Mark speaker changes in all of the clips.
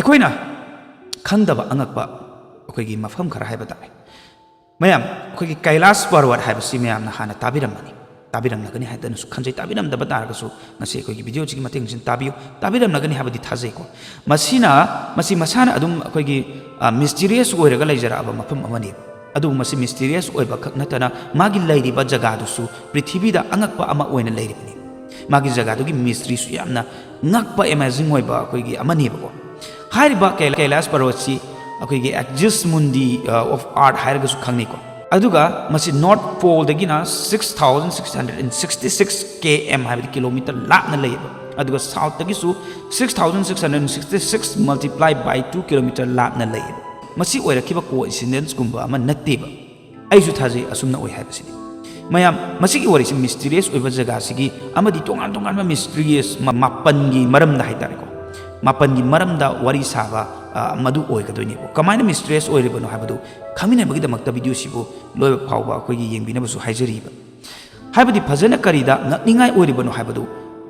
Speaker 1: ꯑꯩꯈꯣꯏꯅ ꯈꯪꯗꯕ ꯑꯉꯛꯄ ꯑꯩꯈꯣꯏꯒꯤ ꯃꯐꯝ ꯈꯔ ꯍꯥꯏꯕ ꯇꯥꯔꯦ ꯃꯌꯥꯝ ꯑꯩꯈꯣꯏꯒꯤ ꯀꯩꯂꯥꯁ ꯄꯔꯋꯠ ꯍꯥꯏꯕꯁꯤ ꯃꯌꯥꯝꯅ ꯍꯥꯟꯅ ꯇꯥꯕꯤꯔꯝꯃꯅꯤ ꯇꯥꯕꯤꯔꯝꯂꯒꯅꯤ ꯍꯥꯏꯗꯅꯁꯨ ꯈꯟꯖꯩ ꯇꯥꯕꯤꯔꯝꯗꯕ ꯇꯥꯔꯒꯁꯨ ꯉꯁꯤ ꯑꯩꯈꯣꯏꯒꯤ ꯚꯤꯗꯤꯑꯣꯁꯤꯒꯤ ꯃꯇꯦꯡꯁꯤꯅ ꯇꯥꯕꯤꯌꯨ ꯇꯥꯕꯤꯔꯝꯂꯒꯅꯤ ꯍꯥꯏꯕꯗꯤ ꯊꯥꯖꯩꯀꯣ ꯃꯁꯤ ꯃꯁꯥꯅ ꯑꯗꯨꯝ ꯑꯩꯈꯣꯏꯒꯤ ꯃꯤꯁꯇꯤꯔꯤꯌꯁ ꯑꯣꯏꯔꯒ ꯂꯩꯖꯔꯛꯑꯕ ꯃꯐꯝ ꯑꯃꯅꯤ ꯑꯗꯨꯕꯨ ꯃꯁꯤ ꯃꯤꯁꯇꯤꯔꯤꯌꯁ ꯑꯣꯏꯕ ꯈꯛ ꯅꯠꯇꯅ ꯃꯥꯒꯤ ꯂꯩꯔꯤꯕ ꯖꯒꯥꯗꯨꯁꯨ ꯄ꯭ꯔꯤꯊꯤꯕꯤꯗ ꯑꯉꯛꯄ ꯑꯃ ꯑꯣꯏꯅ ꯂꯩꯔꯤꯕꯅꯤ ꯃꯥꯒꯤ ꯖꯒꯥꯗꯨꯒꯤ ꯃꯤꯁꯇ꯭ꯔꯤꯁꯨ ꯌꯥꯝꯅ ꯉꯛꯄ ꯑꯦꯃꯦꯖꯤꯡ ꯑꯣꯏꯕ ꯑꯩꯈꯣꯏꯒꯤ ꯑꯃꯅꯦꯕꯀꯣ ꯍꯥꯏꯔꯤꯕ ꯀꯩꯂꯥꯁ ꯄꯔꯋꯠꯁꯤ ꯑꯩꯈꯣꯏꯒꯤ ꯑꯦꯛꯖꯤꯁ ꯃꯨꯟꯗꯤ ꯑꯣꯐ ꯑꯥꯔꯠ ꯍꯥꯏꯔꯒꯁꯨ ꯈꯪꯅꯩꯀꯣ ꯑꯗꯨꯒ ꯃꯁꯤ ꯅꯣꯔꯠ ꯄꯣꯜꯗꯒꯤꯅ 6,666 km ꯍꯥꯏꯕꯗꯤ ꯀꯤꯂꯣꯃꯤꯇꯔ ꯂꯥꯞꯅ ꯂꯩꯌꯦꯕ ꯑꯗꯨꯒ ꯁꯥꯎꯠꯇꯒꯤꯁꯨ 6,666 ꯃꯜꯇꯤꯄ꯭ꯂꯥꯏ ꯕꯥꯏ 2 ꯀꯤꯂꯣꯃꯤꯇꯔ ꯂꯥꯞꯅ ꯂꯩꯌꯦꯕ ꯃꯁꯤ ꯑꯣꯏꯔꯛꯈꯤꯕ ꯀꯣꯏꯟꯁꯤꯗꯦꯟꯁꯀꯨꯝꯕ ꯑꯃ ꯅꯠꯇꯦꯕ ꯑꯩꯁꯨ ꯊꯥꯖꯩ ꯑꯁꯨꯝꯅ ꯑꯣꯏ ꯍꯥꯏꯕꯁꯤꯅꯤ ꯃꯌꯥꯝ ꯃꯁꯤꯒꯤ ꯋꯥꯔꯤꯁꯤ ꯃꯤꯁꯇꯤꯔꯤꯌꯁ ꯑꯣꯏꯕ ꯖꯒꯥꯁꯤꯒꯤ ꯑꯃꯗꯤ ꯇꯣꯉꯥꯟ ꯇꯣꯉꯥꯟꯕ ꯃꯤꯁꯇ꯭ꯔꯤꯌꯁ ꯃꯥꯄꯟꯒꯤ ꯃꯔꯝꯗ ꯍꯥꯏꯇꯥꯔꯦꯀꯣ ꯃꯥꯄꯟꯒꯤ ꯃꯔꯝꯗ ꯋꯥꯔꯤ ꯁꯥꯕ ꯃꯗꯨ ꯑꯣꯏꯒꯗꯣꯏꯅꯦꯕ ꯀꯃꯥꯏꯅ ꯃꯤꯁꯇ꯭ꯔꯤꯌꯁ ꯑꯣꯏꯔꯤꯕꯅꯣ ꯍꯥꯏꯕꯗꯨ ꯈꯪꯃꯤꯟꯅꯕꯒꯤꯗꯃꯛꯇ ꯚꯤꯗꯤꯑꯣꯁꯤꯕꯨ ꯂꯣꯏꯕ ꯐꯥꯎꯕ ꯑꯩꯈꯣꯏꯒꯤ ꯌꯦꯡꯕꯤꯅꯕꯁꯨ ꯍꯥꯏꯖꯔꯤꯕ ꯍꯥꯏꯕꯗꯤ ꯐꯖꯅ ꯀꯔꯤꯗ ꯉꯛꯅꯤꯡꯉꯥꯏ ꯑꯣꯏꯔꯤꯕꯅꯣ ꯍꯥꯏꯕꯗꯨ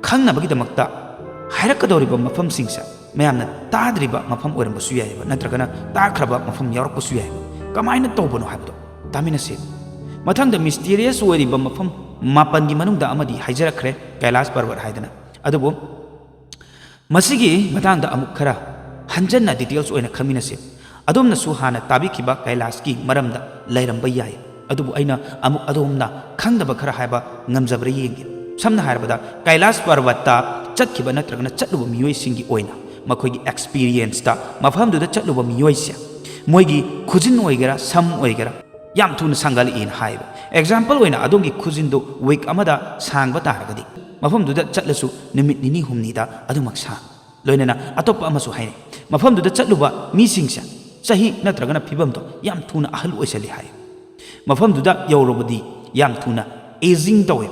Speaker 1: ꯈꯪꯅꯕꯒꯤꯗꯃꯛꯇ ꯍꯥꯏꯔꯛꯀꯗꯧꯔꯤꯕ ꯃꯐꯝꯁꯤꯡꯁꯦ ꯃꯌꯥꯝꯅ ꯇꯥꯗ꯭ꯔꯤꯕ ꯃꯐꯝ ꯑꯣꯏꯔꯝꯕꯁꯨ ꯌꯥꯏꯑꯕ ꯅꯠꯇ꯭ꯔꯒꯅ ꯇꯥꯈ꯭ꯔꯕ ꯃꯐꯝ ꯌꯥꯎꯔꯛꯄꯁꯨ ꯌꯥꯏꯑꯕ ꯀꯃꯥꯏꯅ ꯇꯧꯕꯅꯣ ꯍꯥꯏꯕꯗꯣ ꯇꯥꯃꯤꯟꯅꯁꯦ ꯃꯊꯪꯗ ꯃꯤꯁꯇꯤꯔꯤꯌꯁ ꯑꯣꯏꯔꯤꯕ ꯃꯐꯝ ꯃꯥꯄꯟꯒꯤ ꯃꯅꯨꯡꯗ ꯑꯃꯗꯤ ꯍꯥꯏꯖꯔꯛꯈ꯭ꯔꯦ ꯀꯩꯂꯥꯁ ꯄꯔꯋꯠ ꯍꯥꯏꯗꯅ ꯑꯗꯨꯕꯨ ꯃꯁꯤꯒꯤ ꯃꯇꯥꯡꯗ ꯑꯃꯨꯛ ꯈꯔ ꯍꯟꯖꯟꯅ ꯗꯤꯇꯦꯜꯁ ꯑꯣꯏꯅ ꯈꯪꯃꯤꯟꯅꯁꯦ ꯑꯗꯣꯝꯅꯁꯨ ꯍꯥꯟꯅ ꯇꯥꯕꯤꯈꯤꯕ ꯀꯩꯂꯥꯁꯀꯤ ꯃꯔꯝꯗ ꯂꯩꯔꯝꯕ ꯌꯥꯏ ꯑꯗꯨꯕꯨ ꯑꯩꯅ ꯑꯃꯨꯛ ꯑꯗꯣꯝꯅ ꯈꯪꯗꯕ ꯈꯔ ꯍꯥꯏꯕ ꯉꯝꯖꯕ꯭ꯔꯥ ꯌꯦꯡꯒꯦ ꯁꯝꯅ ꯍꯥꯏꯔꯕꯗ ꯀꯩꯂꯥꯁ ꯄꯔꯋꯠꯇ ꯆꯠꯈꯤꯕ ꯅꯠꯇ꯭ꯔꯒꯅ ꯆꯠꯂꯨꯕ ꯃꯤꯑꯣꯏꯁꯤꯡꯒꯤ ꯑꯣꯏꯅ ꯃꯈꯣꯏꯒꯤ ꯑꯦꯛꯁꯄꯤꯔꯤꯌꯦꯟꯁꯇ ꯃꯐꯝꯗꯨꯗ ꯆꯠꯂꯨꯕ ꯃꯤꯑꯣꯏꯁꯦ ꯃꯣꯏꯒꯤ ꯈꯨꯖꯤꯟ ꯑꯣꯏꯒꯦꯔꯥ ꯁꯝ ꯑꯣꯏꯒꯦꯔꯥ ꯌꯥꯝ ꯊꯨꯅ ꯁꯥꯡꯒꯠꯂꯛꯏꯅ ꯍꯥꯏꯌꯦꯕ ꯑꯦꯛꯖꯥꯝꯄꯜ ꯑꯣꯏꯅ ꯑꯗꯣꯝꯒꯤ ꯈꯨꯖꯤꯟꯗꯨ ꯋꯤꯛ ꯑꯃꯗ ꯁꯥꯡꯕ ꯇꯥꯔꯒꯗꯤ ꯃꯐꯝꯗꯨꯗ ꯆꯠꯂꯁꯨ ꯅꯨꯃꯤꯠ ꯅꯤꯅꯤ ꯍꯨꯝꯅꯤꯗ ꯑꯗꯨꯃꯛ ꯁꯥꯡ ꯂꯣꯏꯅꯅ ꯑꯇꯣꯞꯄ ꯑꯃꯁꯨ ꯍꯥꯏꯅꯩ ꯃꯐꯝꯗꯨꯗ ꯆꯠꯂꯨꯕ ꯃꯤꯁꯤꯡꯁꯦ ꯆꯍꯤ ꯅꯠꯇ꯭ꯔꯒꯅ ꯐꯤꯕꯝꯗꯣ ꯌꯥꯝ ꯊꯨꯅ ꯑꯍꯜ ꯑꯣꯏꯁꯜꯂꯤ ꯍꯥꯏ ꯃꯐꯝꯗꯨꯗ ꯌꯧꯔꯕꯗꯤ ꯌꯥꯝ ꯊꯨꯅ ꯑꯦꯖꯤꯡ ꯇꯧꯋꯦ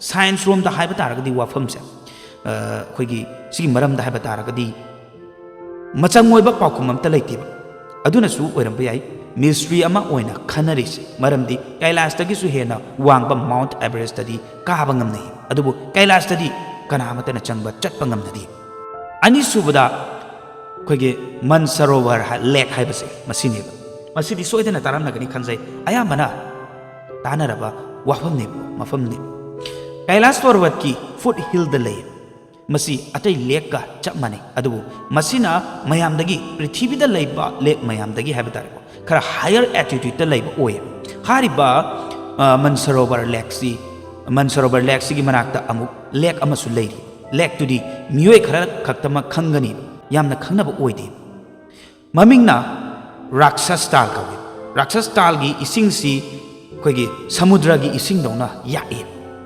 Speaker 1: ꯁꯥꯏꯟꯁ ꯔꯣꯝꯗ ꯍꯥꯏꯕ ꯇꯥꯔꯒꯗꯤ ꯋꯥꯐꯝꯁꯦ ꯑꯩꯈꯣꯏꯒꯤ ꯁꯤꯒꯤ ꯃꯔꯝꯗ ꯍꯥꯏꯕ ꯇꯥꯔꯒꯗꯤ ꯃꯆꯪ ꯑꯣꯏꯕ ꯄꯥꯎꯈꯨꯝ ꯑꯝꯇ ꯂꯩꯇꯦꯕ ꯑꯗꯨꯅꯁꯨ ꯑꯣꯏꯔꯝꯕ ꯌꯥꯏ ꯃꯤꯁꯇ꯭ꯔꯤ ꯑꯃ ꯑꯣꯏꯅ ꯈꯟꯅꯔꯤꯁꯦ ꯃꯔꯝꯗꯤ ꯀꯩꯂꯥꯁꯇꯒꯤꯁꯨ ꯍꯦꯟꯅ ꯋꯥꯡꯕ ꯃꯥꯎꯟꯠ ꯑꯦꯚꯔꯦꯁꯇꯗꯤ ꯀꯥꯕ ꯉꯝꯅꯩ ꯑꯗꯨꯕꯨ ꯀꯩꯂꯥꯁꯇꯗꯤ ꯀꯅꯥꯃꯠꯇꯅ ꯆꯪꯕ ꯆꯠꯄ ꯉꯝꯅꯗꯦ ꯑꯅꯤꯁꯨꯕꯗ ꯑꯩꯈꯣꯏꯒꯤ ꯃꯟꯁꯔꯣꯋꯔ ꯂꯦꯛ ꯍꯥꯏꯕꯁꯦ ꯃꯁꯤꯅꯦꯕ ꯃꯁꯤꯗꯤ ꯁꯣꯏꯗꯅ ꯇꯥꯔꯝꯂꯒꯅꯤ ꯈꯟꯖꯩ ꯑꯌꯥꯝꯕꯅ ꯇꯥꯅꯔꯕ ꯋꯥꯐꯝꯅꯦꯕ ꯃꯐꯝꯅꯦꯕ ꯀꯩꯂꯥꯁ ꯄꯔꯋꯠꯀꯤ ꯐꯨꯠ ꯍꯤꯜꯗ ꯂꯩ ꯃꯁꯤ ꯑꯇꯩ ꯂꯦꯛꯀ ꯆꯞ ꯃꯥꯟꯅꯩ ꯑꯗꯨꯕꯨ ꯃꯁꯤꯅ ꯃꯌꯥꯝꯗꯒꯤ ꯄ꯭ꯔꯤꯊꯤꯕꯤꯗ ꯂꯩꯕ ꯂꯦꯛ ꯃꯌꯥꯝꯗꯒꯤ ꯍꯥꯏꯕ ꯇꯥꯔꯦꯀꯣ ꯈꯔ ꯍꯥꯏꯌꯔ ꯑꯦꯜꯇꯤꯇ꯭ꯌꯨꯠꯇ ꯂꯩꯕ ꯑꯣꯏꯌꯦꯕ ꯍꯥꯏꯔꯤꯕ ꯃꯟꯁꯔꯣꯋꯔ ꯂꯦꯛꯁꯤꯒꯤ ꯃꯅꯥꯛꯇ ꯑꯃꯨꯛ ꯂꯦꯛ ꯑꯃꯁꯨ ꯂꯩꯔꯤ ꯂꯦꯛꯇꯨꯗꯤ ꯃꯤꯑꯣꯏ ꯈꯔ ꯈꯛꯇꯃꯛ ꯈꯪꯒꯅꯤ ꯌꯥꯝꯅ ꯈꯪꯅꯕ ꯑꯣꯏꯗꯦ ꯃꯃꯤꯡꯅ ꯔꯥꯛꯁꯁ ꯇꯥꯜ ꯀꯧꯏ ꯔꯥꯛꯁꯁ ꯇꯥꯜꯒꯤ ꯏꯁꯤꯡꯁꯤ ꯑꯩꯈꯣꯏꯒꯤ ꯁꯃꯨꯗ꯭ꯔꯒꯤ ꯏꯁꯤꯡꯗꯧꯅ ꯌꯥꯛꯏ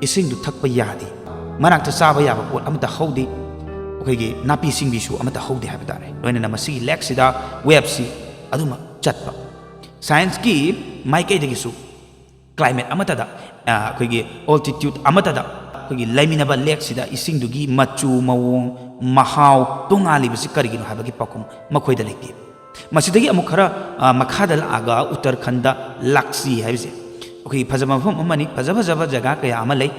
Speaker 1: ꯏꯁꯤꯡꯗꯨ ꯊꯛꯄ ꯌꯥꯗꯦ ꯃꯅꯥꯛꯇ ꯆꯥꯕ ꯌꯥꯕ ꯄꯣꯠ ꯑꯃꯠꯇ ꯍꯧꯗꯦ ꯑꯩꯈꯣꯏꯒꯤ ꯅꯥꯄꯤ ꯁꯤꯡꯕꯤꯁꯨ ꯑꯃꯠꯇ ꯍꯧꯗꯦ ꯍꯥꯏꯕ ꯇꯥꯔꯦ ꯂꯣꯏꯅꯅ ꯃꯁꯤꯒꯤ ꯂꯦꯛꯁꯤꯗ ꯋꯦꯕꯁꯤ ꯑꯗꯨꯃꯛ ꯆꯠꯄ ꯁꯥꯏꯟꯁꯀꯤ ꯃꯥꯏꯀꯩꯗꯒꯤꯁꯨ ꯀ꯭ꯂꯥꯏꯃꯦꯠ ꯑꯃꯠꯇꯗ ꯑꯩꯈꯣꯏꯒꯤ ꯑꯣꯜꯇꯤꯇ꯭ꯌꯨꯠ ꯑꯃꯠꯇꯗ ꯑꯩꯈꯣꯏꯒꯤ ꯂꯩꯃꯤꯟꯅꯕ ꯂꯦꯛꯁꯤꯗ ꯏꯁꯤꯡꯗꯨꯒꯤ ꯃꯆꯨ ꯃꯑꯣꯡ ꯃꯍꯥꯎ ꯇꯣꯉꯥꯜꯂꯤꯕꯁꯤ ꯀꯔꯤꯒꯤꯅꯣ ꯍꯥꯏꯕꯒꯤ ꯄꯥꯎꯈꯨꯝ ꯃꯈꯣꯏꯗ ꯂꯩꯇꯦ ꯃꯁꯤꯗꯒꯤ ꯑꯃꯨꯛ ꯈꯔ ꯃꯈꯥꯗ ꯂꯥꯛꯑꯒ ꯎꯠꯇꯔꯈꯟꯗ ꯂꯥꯛꯁꯤ ꯍꯥꯏꯕꯁꯦ ꯑꯩꯈꯣꯏꯒꯤ ꯐꯖꯕ ꯃꯐꯝ ꯑꯃꯅꯤ ꯐꯖꯕ ꯖꯒꯥ ꯀꯌా ꯑꯃ ꯂꯩ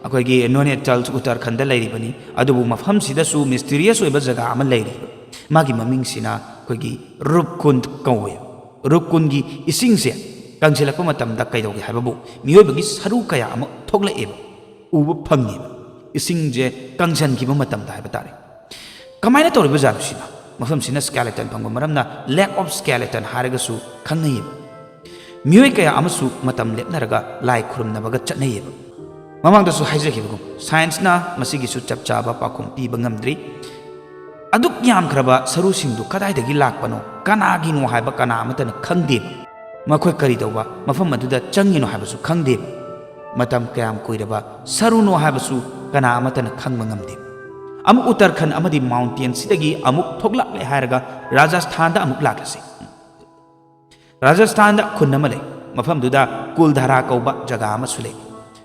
Speaker 1: ꯑꯩꯈꯣꯏꯒꯤ ꯅꯣꯅꯦꯇꯜ ꯎꯠꯇꯔꯈꯟꯗ ꯂꯩꯔꯤꯕꯅꯤ ꯑꯗꯨꯕꯨ ꯃꯐꯝꯁꯤꯗꯁꯨ ꯃꯤꯁꯇꯤꯔꯤꯌꯁ ꯑꯣꯏꯕ ꯖꯒꯥ ꯑꯃ ꯂꯩꯔꯤ ꯃꯥꯒꯤ ꯃꯃꯤꯡꯁꯤꯅ ꯑꯩꯈꯣꯏꯒꯤ ꯔꯨꯞꯀꯨꯟꯗ ꯀꯧꯋꯦ ꯔꯨꯞꯀꯨꯟꯒꯤ ꯏꯁꯤꯡꯁꯦ ꯀꯪꯁꯤꯜꯂꯛꯄ ꯃꯇꯝꯗ ꯀꯩꯗꯧꯒꯦ ꯍꯥꯏꯕꯕꯨ ꯃꯤꯑꯣꯏꯕꯒꯤ ꯁꯔꯨ ꯀꯌꯥ ꯑꯃ ꯊꯣꯛꯂꯛꯑꯦꯕ ꯎꯕ ꯐꯪꯉꯦꯕ ꯏꯁꯤꯡꯁꯦ ꯀꯪꯁꯤꯟꯈꯤꯕ ꯃꯇꯝꯗ ꯍꯥꯏꯕ ꯇꯥꯔꯦ ꯀꯃꯥꯏꯅ ꯇꯧꯔꯤꯕ ꯖꯥꯠꯅꯣꯁꯤꯅ ꯃꯐꯝꯁꯤꯅ ꯁ꯭ꯀꯦꯂꯦꯇꯟ ꯐꯪꯕ ꯃꯔꯝꯅ ꯂꯦꯛ ꯑꯣꯐ ꯁ꯭ꯀꯦꯂꯦꯇꯟ ꯍꯥꯏꯔꯒꯁꯨ ꯈꯪꯅꯩꯌꯦꯕ ꯃꯤꯑꯣꯏ ꯀꯌꯥ ꯑꯃꯁꯨ ꯃꯇꯝ ꯂꯦꯞꯅꯔꯒ ꯂꯥꯏ ꯈꯨꯔꯨꯝꯅꯕꯒ ꯆꯠꯅꯩꯌꯦꯕ ꯃꯃꯥꯡꯗꯁꯨ ꯍꯥꯏꯖꯈꯤꯕꯒꯨꯝ ꯁꯥꯏꯟꯁꯅ ꯃꯁꯤꯒꯤꯁꯨ ꯆꯞ ꯆꯥꯕ ꯄꯥꯎꯈꯨꯝ ꯄꯤꯕ ꯉꯝꯗ꯭ꯔꯤ ꯑꯗꯨꯛ ꯌꯥꯝꯈ꯭ꯔꯕ ꯁꯔꯨꯁꯤꯡꯗꯨ ꯀꯗꯥꯏꯗꯒꯤ ꯂꯥꯛꯄꯅꯣ ꯀꯅꯥꯒꯤꯅꯣ ꯍꯥꯏꯕ ꯀꯅꯥ ꯑꯃꯠꯇꯅ ꯈꯪꯗꯦꯕ ꯃꯈꯣꯏ ꯀꯔꯤ ꯇꯧꯕ ꯃꯐꯝ ꯑꯗꯨꯗ ꯆꯪꯉꯤꯅꯣ ꯍꯥꯏꯕꯁꯨ ꯈꯪꯗꯦꯕ ꯃꯇꯝ ꯀꯌꯥꯝ ꯀꯨꯏꯔꯕ ꯁꯔꯨꯅꯣ ꯍꯥꯏꯕꯁꯨ ꯀꯅꯥ ꯑꯃꯠꯇꯅ ꯈꯪꯕ ꯉꯝꯗꯦ ꯑꯃꯨꯛ ꯎꯠꯇꯔꯈꯟ ꯑꯃꯗꯤ ꯃꯥꯎꯟꯇꯦꯟꯁꯤꯗꯒꯤ ꯑꯃꯨꯛ ꯊꯣꯛꯂꯛꯂꯦ ꯍꯥꯏꯔꯒ ꯔꯥꯖꯁꯊꯥꯟꯗ ꯑꯃꯨꯛ ꯂꯥꯛꯂꯁꯤ ꯔꯥꯖꯁꯊꯥꯟꯗ ꯈꯨꯟ ꯑꯃ ꯂꯩ ꯃꯐꯝꯗꯨꯗ ꯀꯨꯜꯙꯥꯔꯥ ꯀꯧꯕ ꯖꯒꯥ ꯑꯃꯁꯨ ꯂꯩ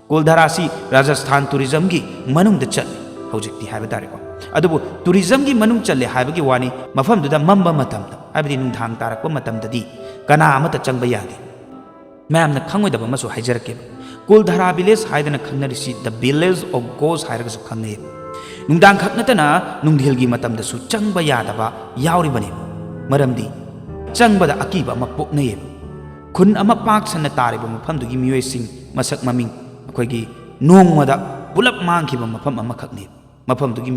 Speaker 1: ꯀꯨꯜꯙꯥꯔꯥꯁꯤ ꯔꯥꯖꯁꯊꯥꯟ ꯇꯨꯔꯤꯖꯝꯒꯤ ꯃꯅꯨꯡꯗ ꯆꯠꯂꯤ ꯍꯧꯖꯤꯛꯇꯤ ꯍꯥꯏꯕ ꯇꯥꯔꯦꯀꯣ ꯑꯗꯨꯕꯨ ꯇꯨꯔꯤꯖꯝꯒꯤ ꯃꯅꯨꯡ ꯆꯠꯂꯦ ꯍꯥꯏꯕꯒꯤ ꯋꯥꯅꯤ ꯃꯐꯝꯗꯨꯗ ꯃꯝꯕ ꯃꯇꯝꯗ ꯍꯥꯏꯕꯗꯤ ꯅꯨꯡꯗꯥꯡ ꯇꯥꯔꯛꯄ ꯃꯇꯝꯗꯗꯤ ꯀꯅꯥ ꯑꯃꯠꯇ ꯆꯪꯕ ꯌꯥꯗꯦ ꯃꯌꯥꯝꯅ ꯈꯪꯉꯣꯏꯗꯕ ꯑꯃꯁꯨ ꯍꯥꯏꯖꯔꯛꯀꯦꯕ ꯀꯨꯜꯙꯥꯔꯥ ꯚꯤꯂꯦꯖ ꯍꯥꯏꯗꯅ ꯈꯪꯅꯔꯤꯁꯤ ꯗ ꯚꯤꯂꯦꯖ ꯑꯣꯐ ꯒꯣꯁ ꯍꯥꯏꯔꯒꯁꯨ ꯈꯪꯅꯩꯌꯦꯕ नुंदांग खक नतना नुंधिलगी मतमदसु चंगबा यादबा यावरिबने मरमदी चंगबदा अकीबा अमा पोकनयेब खुन अमा पाक सन्ना तारिबा मफमदुगी मियोयसिंग मसक ममिंग अखोयगी नोंगमदा पुलप मांगखिबा मफम अमा खकने मफमदुगी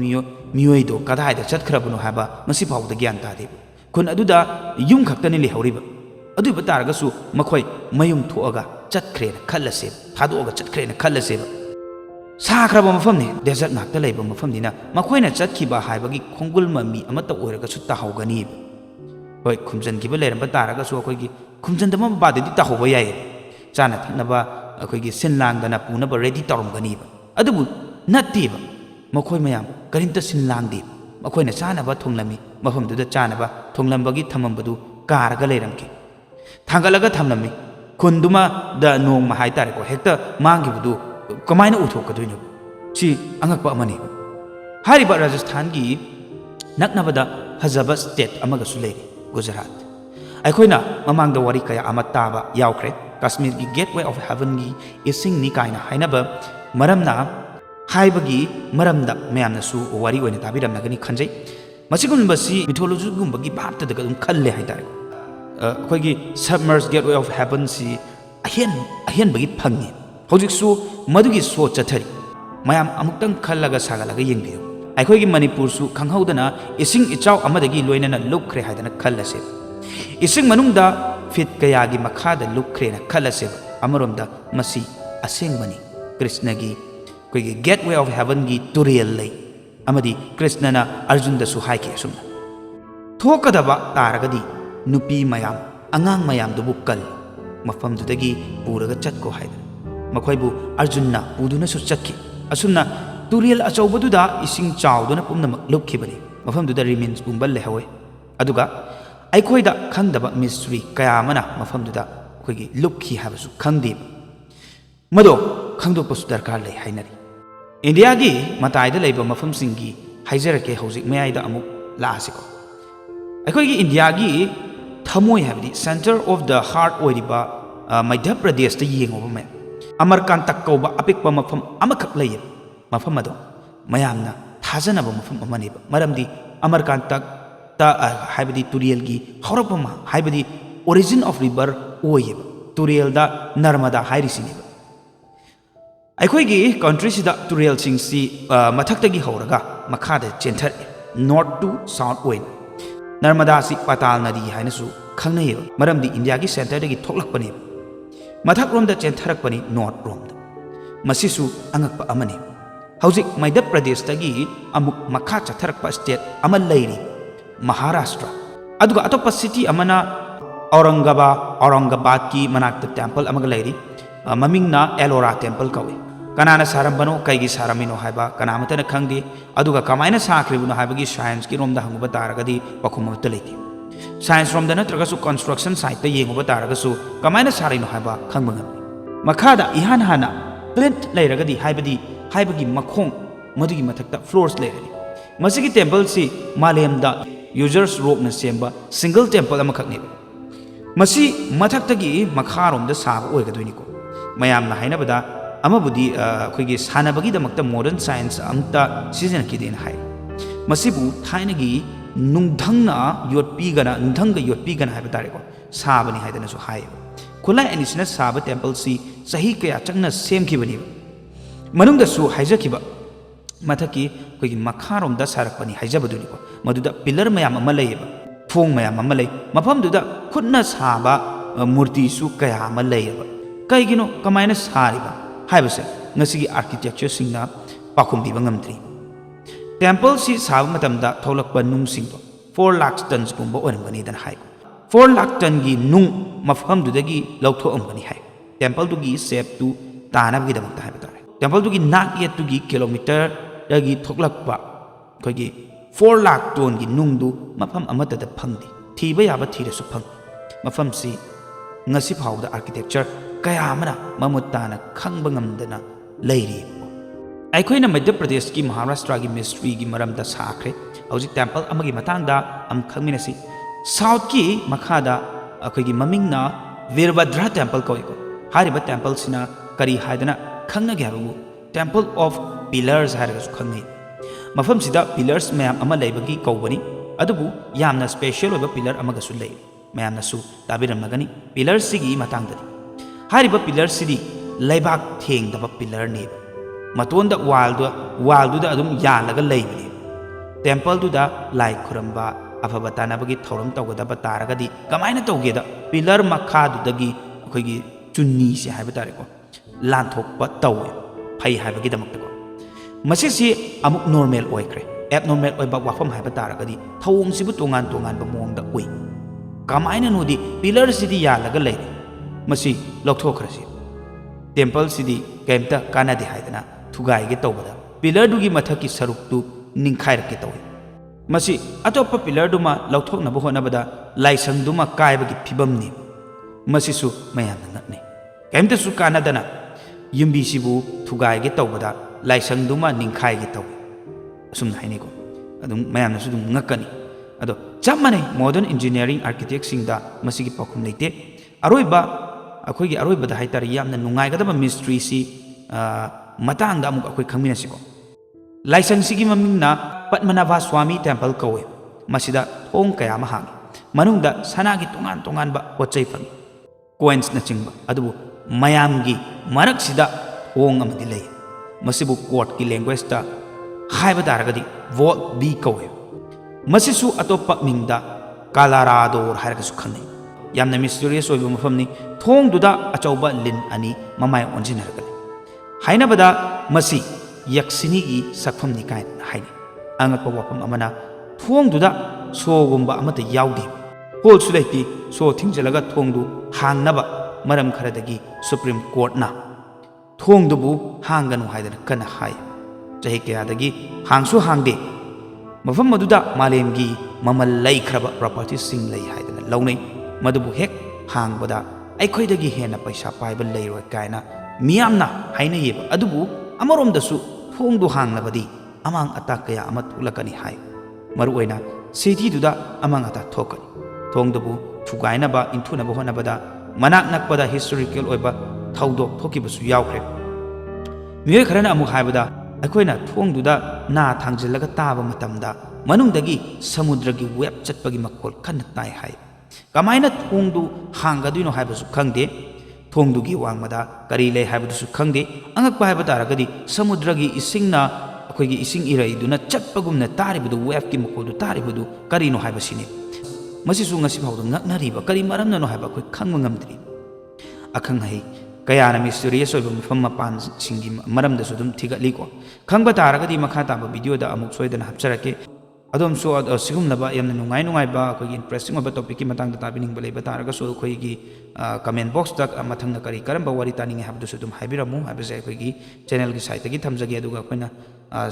Speaker 1: मियोयदो कदायदा चतखरबनो हाबा मसि फावदा ग्यान तादे खुन अदुदा युम खक्तनि लेहौरिबा अदुबा तारगसु मखोय मयुम थोअगा चतखरेना खल्लसे थादोअगा चतखरेना खल्लसेबा साख्रब मफमने डेजर्ट नाक्ता लेबा मफमनिना मखोयना चतखिबा हायबगी खोंगुल ममी अमता ओइरगसु ताहौगनी होय खुमजनखिबा लेरंबा तारगसु अखोयगी खुमजनदमा बाददि ताहौबा याय चाना थनबा अखोयगी सिनलांगदना पुनबा रेडी तौरमगनीबा अदुबु नत्तीबा मखोय मयाम करिंता सिनलांगदि मखोयना चानबा थोंलमी मफमदुदा चानबा थोंलंबगी थमंबदु कारगा लेरंके थांगलगा थमलमी खुंदुमा द नोंगमा हायतारेको हेक्ता मांगिबदु कमायना उथोकदुइनो सी अंगकपा अमनी हारिबा राजस्थान की नकनबदा फजबा स्टेट अमगसु लेरी गुजरात अखोइना ममांगदा वारी कया अमा ताबा यावख्रे कश्मीर की गेटवे ऑफ हेवन की इसिंगनी कायना हाइनबा मरमना हाइबगी मरमदा मयामनसु वारी ओइना ताबिरमनगनी खंजै मसिगुंबसी मिथोलॉजी गुंबगी भापतदगा दुम खल्ले हाइतारे अखोइगी सबमर्ज गेटवे ऑफ हेवन सी अहेन बगी फंगी हौजिकसु मधुगी सो चथरी मयाम अमुक्तंग खल्लगा सागलगा यंगबियो अखोइगी मणिपुरसु खंगहौदना इसिंग इचाव अमदगी लोइनना लुक्खरे हाइदना खल्लसे इसिंग मनुंगदा फिट कयागी मखादा लुक्खरेना खल्लसे अमरोमदा मसी असेंगबनी कृष्णगी कोइगी गेटवे ऑफ हेवन की तुरेल लई अमदी कृष्णना अर्जुनदसु हाइके सुमना थोकदबा तारगदी नुपी मयाम अंगांग मयाम दुबु कल मफमदुदगी पूरगा चतको हाइदना मखोइबु अर्जुनना पुदुनसु चतखि असुमना तुरेल अचौबदुदा इसिंग चावदुना पुमनमक लुक्खिबनी मफमदुदा रिमेन्स पुंबल लेहवे अदुगा अखोइदा खंगदबा मिस्ट्री कयामना मफमदुदा अखोइगी लुक्खि हाबसु खंगदे मदो खंगदोकपसु दरकार लई हाइनरी इंडिया की मताइदा लेबा मफमसिंगी हाइजरके हौजिक मयाइदा अमुक लासिको अखोइगी इंडिया की थमोय हाबदी centre of the heart ओइरिबा Madhya Pradesh ता येंगोबा मे अमरकांतक कौबा अपिकपा मफम अमखक लैये मफम अदो मयामना थाजनबा मफम अमनेबा मरमदी अमरकांतक ता हाइबदी तुरियलगी हौरपमा हाइबदी ओरिजिन ऑफ रिवर ओयेबा तुरियलदा नर्मदा हाइरिसिनेबा अखोइगी कंट्री सिदा तुरियल सिंगसी मथक्तगी हौरगा मखादा चेंथर नॉर्थ टू साउथ ओइन नर्मदा सी पाताल नदी हाइनसु खंगनयेबा मरमदी इंडिया की सेंटरदगी थोकलकपनेबा मथक रोमदा चेंथरकपनी नॉर्थ रोमदा मसिसु अंगकपा अमने हौजिक मध्य प्रदेश तगी अमुक मखा चथरकपा स्टेट अमा लैरी महाराष्ट्र अदुगा अतोपा सिटी अमना औरंगाबाद की मनाक्ता टेंपल अमगा लैरी ममिंगना एलोरा टेंपल कवे कनाना सारंबनो कईगी सारमिनो हाइबा कनामतना खंगदे अदुगा कमायना साख्रिबनो हाइबगी साइंस की रोमदा हंगुबा तारगदी पखुमत लेती साइंस रोमदा नत्रगसु कंस्ट्रक्शन साइट येंगुबा तारगसु कमायना सारिनो हाइबा खंगबंगम मखादा इहान हाना प्लेट लेरगदी हाइबगी मखोंग मदुगी मथक्ता फ्लोर्स लेरनी मसिगी टेंपल सी मालेमदा यूजर्स रोकना सेंबा सिंगल टेंपल अमखकनेबा मसी मथक्तगी मखारोमदा साब ओइगदोइनिको मयामना हाइनबदा अमबुदी अखोइगी सानबगीदमक्ता मॉडर्न साइंस अमता सिजनकिदेन हाइ मसिबु थाइनगी नुंगधंगना योटपीगना नुंगधंग योटपीगना हाइबा तारेको साबनी हाइदनसु हाइ खुला एनिसना साब टेंपल सी सही कया चंगना सेमखिबनी मनुंगदसु हाइजखिबा मथकी अखोइगी मखारोमदा सारकपनी हाइजबदुनिको मदुदा पिलर मयाम अमा लैयेबा थोंग मयाम अमा लै मफमदुदा खुदना साबा मूर्तिसु कया अमा लैयेबा कईगिनो कमायना सारिबा हाइबसे ngasi architecture singna pakhum biba ngamdri temple si sab matamda tholakpa nung singbo 4 lakh tons gumba oramgani dan hai 4 lakh ton gi nung mafham du dagi lautho amgani hai temple du gi shape tu tanab gi damakta hai batare temple du gi nak yet tu gi kilometer dagi thoklakpa koi gi 4 lakh ton gi nung du mafham amata da phangdi thiba yaba thire su phang mafham si ngasi phawda architecture kaya amana mamutana khangba ngamdana leiri अखोइना Madhya Pradesh की महाराष्ट्र की mystery की मरमदा साख्रे हौजिक temple अमगी मतंगदा अम खंगमिनसी south की मखादा अखोइगी ममिंगना Virbhadra temple कोइको हारिबा temple सिना करी हाइदना खंगना Gyabu temple of pillars हारिगसु खंगै ꯃꯐꯝꯁꯤꯗ ꯄꯤꯂꯔꯁ ꯃꯌꯥꯝ ꯑꯃ ꯂꯩꯕꯒꯤ ꯀꯧꯕꯅꯤ ꯑꯗꯨꯕꯨ ꯌꯥꯝꯅ ꯁ꯭ꯄꯦꯁꯤꯌꯦꯜ ꯑꯣꯏꯕ ꯄꯤꯂꯔ ꯑꯃꯒꯁꯨ ꯂꯩ ꯃꯌꯥꯝꯅꯁꯨ ꯇꯥꯕꯤꯔꯝꯂꯒꯅꯤ ꯄꯤꯂꯔꯁꯤꯒꯤ ꯃꯇꯥꯡꯗꯗꯤ ꯍꯥꯏꯔꯤꯕ ꯄꯤꯂꯔꯁꯤꯗꯤ ꯂꯩꯕꯥꯛ ꯊꯦꯡꯗꯕ ꯄꯤꯂꯔꯅꯦꯕ ꯃꯇꯣꯟꯗ ꯋꯥꯜꯗꯨꯗ ꯑꯗꯨꯝ ꯌꯥꯜꯂꯒ ꯂꯩꯕꯅꯦ ꯇꯦꯝꯄꯜꯗꯨꯗ ꯂꯥꯏ ꯈꯨꯔꯝꯕ ꯑꯐꯕ ꯇꯥꯟꯅꯕꯒꯤ ꯊꯧꯔꯝ ꯇꯧꯒꯗꯕ ꯇꯥꯔꯒꯗꯤ ꯀꯃꯥꯏꯅ ꯇꯧꯒꯦꯗ ꯄꯤꯂꯔ ꯃꯈꯥꯗꯨꯗꯒꯤ ꯑꯩꯈꯣꯏꯒꯤ ꯆꯨꯟꯅꯤꯁꯦ ꯍꯥꯏꯕ ꯇꯥꯔꯦꯀꯣ ꯂꯥꯟꯊꯣꯛꯄ ꯇꯧꯋꯦ ꯐꯩ ꯍꯥꯏꯕꯒꯤꯗꯃꯛꯇꯀꯣ ꯃꯁꯤꯁꯤ ꯑꯃꯨꯛ ꯅꯣꯔꯃꯦꯜ ꯑꯣꯏꯈ꯭ꯔꯦ ꯑꯦꯕꯅꯣꯔꯃꯦꯜ ꯑꯣꯏꯕ ꯋꯥꯐꯝ ꯍꯥꯏꯕ ꯇꯥꯔꯒꯗꯤ ꯊꯧꯑꯣꯡꯁꯤꯕꯨ ꯇꯣꯉꯥꯟ ꯇꯣꯉꯥꯟꯕ ꯃꯑꯣꯡꯗ ꯎꯏ ꯀꯃꯥꯏꯅꯅꯣꯗꯤ ꯄꯤꯂꯔꯁꯤꯗꯤ ꯌꯥꯜꯂꯒ ꯂꯩꯔꯦ ꯃꯁꯤ ꯂꯧꯊꯣꯛꯈ꯭ꯔꯁꯤ ꯇꯦꯝꯄꯜꯁꯤꯗꯤ ꯀꯩꯝꯇ ꯀꯥꯟꯅꯗꯦ ꯍꯥꯏꯗꯅ ꯊꯨꯒꯥꯏꯒꯦ ꯇꯧꯕꯗ ꯄꯤꯂꯔꯗꯨꯒꯤ ꯃꯊꯛꯀꯤ ꯁꯔꯨꯛꯇꯨ ꯅꯤꯡꯈꯥꯏꯔꯛꯀꯦ ꯇꯧꯏ ꯃꯁꯤ ꯑꯇꯣꯞꯄ ꯄꯤꯂꯔꯗꯨꯃ ꯂꯧꯊꯣꯛꯅꯕ ꯍꯣꯠꯅꯕꯗ ꯂꯥꯏꯁꯪꯗꯨꯃ ꯀꯥꯏꯕꯒꯤ ꯐꯤꯕꯝꯅꯤ ꯃꯁꯤꯁꯨ ꯃꯌꯥꯝꯅ ꯉꯛꯅꯩ ꯀꯩꯝꯇꯁꯨ ꯀꯥꯟꯅꯗꯅ ꯌꯨꯝꯕꯤꯁꯤꯕꯨ ꯊꯨꯒꯥꯏꯒꯦ ꯇꯧꯕꯗ ꯂꯥꯏꯁꯪꯗꯨꯃ ꯅꯤꯡꯈꯥꯏꯒꯦ ꯇꯧꯏ ꯑꯁꯨꯝꯅ ꯍꯥꯏꯅꯩꯀꯣ ꯑꯗꯨꯝ ꯃꯌꯥꯝꯅꯁꯨ ꯑꯗꯨꯝ ꯉꯛꯀꯅꯤ ꯑꯗꯣ ꯆꯞ ꯃꯥꯟꯅꯩ ꯃꯣꯗꯔꯟ ꯏꯟꯖꯤꯅꯤꯌꯥꯔꯤꯡ ꯑꯥꯔꯀꯤꯇꯦꯛꯁꯤꯡꯗ ꯃꯁꯤꯒꯤ ꯄꯥꯎꯈꯨꯝ ꯂꯩꯇꯦ ꯑꯩꯈꯣꯏꯒꯤ ꯑꯔꯣꯏꯕꯗ ꯍꯥꯏꯇꯥꯔꯦ ꯌꯥꯝꯅ ꯅꯨꯡꯉꯥꯏꯒꯗꯕ ꯃꯤꯁꯇ꯭ꯔꯤꯁꯤ ꯃꯇꯥꯡꯗ ꯑꯃꯨꯛ ꯑꯩꯈꯣꯏ ꯈꯪꯃꯤꯟꯅꯁꯤꯀꯣ ꯂꯥꯏꯁꯪꯁꯤꯒꯤ ꯃꯃꯤꯡꯅ ꯄꯠꯃꯅꯥꯚ ꯁ꯭ꯋꯥꯃꯤ ꯇꯦꯝꯄꯜ ꯀꯧꯏ ꯃꯁꯤꯗ ꯊꯣꯡ ꯀꯌꯥ ꯑꯃ ꯍꯥꯡꯏ ꯃꯅꯨꯡꯗ ꯁꯅꯥꯒꯤ ꯇꯣꯉꯥꯟ ꯇꯣꯉꯥꯟꯕ ꯄꯣꯠ ꯆꯩ ꯐꯪꯏ ꯀꯣꯏꯟꯁꯅꯆꯤꯡꯕ ꯑꯗꯨꯕꯨ ꯃꯌꯥꯝꯒꯤ ꯃꯔꯛꯁꯤꯗ ꯊꯣꯡ ꯑꯃꯗꯤ ꯂꯩ ꯃꯁꯤꯕꯨ ꯀꯣꯔꯠꯀꯤ ꯂꯦꯡꯒ꯭ꯋꯦꯖꯇ ꯍꯥꯏꯕ ꯇꯥꯔꯒꯗꯤ ꯚꯣꯜꯠ ꯕꯤ ꯀꯧꯏ ꯃꯁꯤꯁꯨ ꯑꯇꯣꯞꯄ ꯃꯤꯡꯗ ꯀꯥꯂꯥꯔꯥꯗꯣꯔ ꯍꯥꯏꯔꯒꯁꯨ ꯈꯪꯅꯩ ꯌꯥꯝꯅ ꯃꯤꯁꯇꯤꯔꯤꯌꯁ ꯑꯣꯏꯕ ꯃꯐꯝꯅꯤ ꯊꯣꯡꯗꯨꯗ ꯑꯆꯧꯕ ꯂꯤꯟ ꯑꯅꯤ ꯃꯃꯥꯏ ꯑꯣꯟꯁꯤꯟꯅꯔꯒꯅꯤ ꯍꯥꯏꯅꯕꯗ ꯃꯁꯤ ꯌꯛꯁꯤꯅꯤꯒꯤ ꯁꯛꯐꯝꯅꯤ ꯀꯥꯏꯅ ꯍꯥꯏꯅꯩ ꯑꯉꯛꯄ ꯋꯥꯐꯝ ꯑꯃꯅ ꯊꯣꯡꯗꯨꯗ ꯁꯣꯒꯨꯝꯕ ꯑꯃꯠꯇ ꯌꯥꯎꯗꯦ ꯍꯣꯜꯁꯨ ꯂꯩꯇꯦ ꯁꯣ ꯊꯤꯡꯖꯤꯜꯂꯒ ꯊꯣꯡꯗꯨ ꯍꯥꯡꯅꯕ ꯃꯔꯝ ꯈꯔꯗꯒꯤ ꯁꯨꯄ꯭ꯔꯤꯝ ꯀꯣꯔꯠꯅ ꯊꯣꯡꯗꯨꯕꯨ ꯍꯥꯡꯒꯅꯨ ꯍꯥꯏꯗꯅ ꯀꯟꯅ ꯍꯥꯏ ꯆꯍꯤ ꯀꯌꯥꯗꯒꯤ ꯍꯥꯡꯁꯨ ꯍꯥꯡꯗꯦ ꯃꯐꯝ ꯑꯗꯨꯗ ꯃꯥꯂꯦꯝꯒꯤ ꯃꯃꯜ ꯂꯩꯈ꯭ꯔꯕ ꯄ꯭ꯔꯣꯄꯔꯇꯤꯁꯤꯡ ꯂꯩ ꯍꯥꯏꯗꯅ ꯂꯧꯅꯩ ꯃꯗꯨꯕꯨ ꯍꯦꯛ ꯍꯥꯡꯕꯗ ꯑꯩꯈꯣꯏꯗꯒꯤ ꯍꯦꯟꯅ ꯄꯩꯁా ꯄꯥꯏꯕ ꯂꯩꯔꯣꯏ ꯀꯥꯏꯅ ꯃꯤꯌꯥꯝꯅ ꯍꯥꯏꯅꯩꯌꯦꯕ ꯑꯗꯨꯕꯨ ꯑꯃꯔꯣꯝꯗꯁꯨ ꯊꯣꯡꯗꯨ ꯍꯥꯡꯂꯕꯗꯤ ꯑꯃꯥꯡ ꯑꯇꯥ ꯀꯌꯥ ꯑꯃ ꯊꯣꯛꯂꯛꯀꯅꯤ ꯍꯥꯏ ꯃꯔꯨꯑꯣꯏꯅ ꯁꯤꯇꯤꯗꯨꯗ ꯑꯃꯥꯡ ꯑꯇꯥ ꯊꯣꯛꯀꯅꯤ ꯊꯣꯡꯗꯨꯕꯨ ꯊꯨꯒꯥꯏꯅꯕ ꯏꯟꯊꯨꯅꯕ ꯍꯣꯠꯅꯕꯗ ꯃꯅꯥꯛ ꯅꯛꯄꯗ ꯍꯤꯁꯇꯣꯔꯤꯀꯦꯜ ꯑꯣꯏꯕ ꯊꯧꯗꯣꯛ ꯊꯣꯛꯈꯤꯕꯁꯨ ꯌꯥꯎꯈ꯭ꯔꯦ ꯃꯤꯑꯣꯏ ꯈꯔꯅ ꯑꯃꯨꯛ ꯍꯥꯏꯕꯗ ꯑꯩꯈꯣꯏꯅ ꯊꯣꯡꯗꯨꯗ ꯅꯥ ꯊꯥꯡꯖꯤꯜꯂꯒ ꯇꯥꯕ ꯃꯇꯝꯗ ꯃꯅꯨꯡꯗꯒꯤ ꯁꯃꯨꯗ꯭ꯔꯒꯤ ꯋꯦꯕ ꯆꯠꯄꯒꯤ ꯃꯈꯣꯜ ꯀꯟꯅ ꯇꯥꯏ ꯍꯥꯏ ꯀꯃꯥꯏꯅ ꯊꯣꯡꯗꯨ ꯍꯥꯡꯒꯗꯣꯏꯅꯣ ꯍꯥꯏꯕꯁꯨ ꯈꯪꯗꯦ ꯊꯣꯡꯗꯨꯒꯤ ꯋꯥꯡꯃꯗ ꯀꯔꯤ ꯂꯩ ꯍꯥꯏꯕꯗꯨꯁꯨ ꯈꯪꯗꯦ ꯑꯉꯛꯄ ꯍꯥꯏꯕ ꯇꯥꯔꯒꯗꯤ ꯁꯃꯨꯗ꯭ꯔꯒꯤ ꯏꯁꯤꯡꯅ ꯑꯩꯈꯣꯏꯒꯤ ꯏꯁꯤꯡ ꯏꯔꯩꯗꯨꯅ ꯆꯠꯄꯒꯨꯝꯅ ꯇꯥꯔꯤꯕꯗꯨ ꯋꯦꯕꯀꯤ ꯃꯈꯣꯜꯗꯨ ꯇꯥꯔꯤꯕꯗꯨ ꯀꯔꯤꯅꯣ ꯍꯥꯏꯕꯁꯤꯅꯤ ꯃꯁꯤꯁꯨ ꯉꯁꯤ ꯐꯥꯎꯗ ꯉꯛꯅꯔꯤꯕ ꯀꯔꯤ ꯃꯔꯝꯅꯅꯣ ꯍꯥꯏꯕ ꯑꯩꯈꯣꯏ ꯈꯪꯕ ꯉꯝꯗ꯭ꯔꯤ ꯑꯈꯪ ꯑꯍꯩ ꯀꯌꯥꯅ ꯃꯤꯁꯇꯤꯔꯤꯌꯁ ꯑꯣꯏꯕ ꯃꯐꯝ ꯃꯄꯥꯟꯁꯤꯡꯒꯤ ꯃꯔꯝꯗꯁꯨ ꯑꯗꯨꯝ ꯊꯤꯒꯠꯂꯤꯀꯣ ꯈꯪꯕ ꯇꯥꯔꯒꯗꯤ ꯃꯈꯥ ꯇꯥꯕ ꯚꯤꯗꯤꯑꯣꯗ ꯑꯃꯨꯛ ꯁꯣꯏꯗꯅ ꯍꯥꯞꯆꯔꯛꯀꯦ ꯑꯗꯣꯝꯁꯨ ꯑꯁꯤꯒꯨꯝꯂꯕ ꯌꯥꯝꯅ ꯅꯨꯡꯉꯥꯏꯕ ꯑꯩꯈꯣꯏꯒꯤ ꯏꯟꯇꯔꯦꯁꯇꯤꯡ ꯑꯣꯏꯕ ꯇꯣꯄꯤꯛꯀꯤ ꯃꯇꯥꯡꯗ ꯇꯥꯕꯤꯅꯤꯡꯕ ꯂꯩꯕ ꯇꯥꯔꯒꯁꯨ ꯑꯩꯈꯣꯏꯒꯤ ꯀꯃꯦꯟ ꯕꯣꯛꯁꯇ ꯃꯊꯪꯗ ꯀꯔꯝꯕ ꯋꯥꯔꯤ ꯇꯥꯅꯤꯡꯉꯦ ꯍꯥꯏꯕꯗꯨꯁꯨ ꯑꯗꯨꯝ ꯍꯥꯏꯕꯤꯔꯝꯃꯨ ꯍꯥꯏꯕꯁꯦ ꯑꯩꯈꯣꯏꯒꯤ ꯆꯦꯅꯦꯜꯒꯤ ꯁꯥꯏꯠꯇꯒꯤ ꯊꯝꯖꯒꯦ ꯑꯗꯨꯒ ꯑꯩꯈꯣꯏꯅ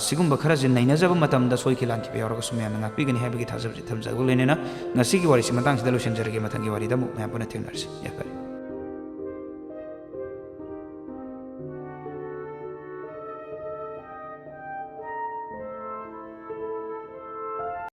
Speaker 1: ꯁꯤꯒꯨꯝꯕ ꯈꯔꯁꯦ ꯅꯩꯅꯖꯕ ꯃꯇꯝꯗ ꯁꯣꯏꯈꯤ ꯂꯥꯟꯈꯤꯕ ꯌꯥꯎꯔꯒꯁꯨ ꯃꯌꯥꯝꯅ ꯉꯥꯛꯄꯤꯒꯅꯤ ꯍꯥꯏꯕꯒꯤ ꯊꯥꯖꯕꯁꯦ ꯊꯝꯖꯕ ꯂꯣꯏꯅꯅ ꯉꯁꯤꯒꯤ ꯋꯥꯔꯤꯁꯤ ꯃꯇꯥꯡꯁꯤꯗ ꯂꯣꯏꯁꯤꯟꯖꯔꯒꯦ ꯃꯊꯪꯒꯤ ꯋꯥꯔꯤꯗ ꯑꯃꯨꯛ ꯃꯌꯥꯝ ꯄꯨꯟꯅ ꯊꯦꯡꯅꯔꯁꯤ ꯌꯥꯏꯐꯔꯦ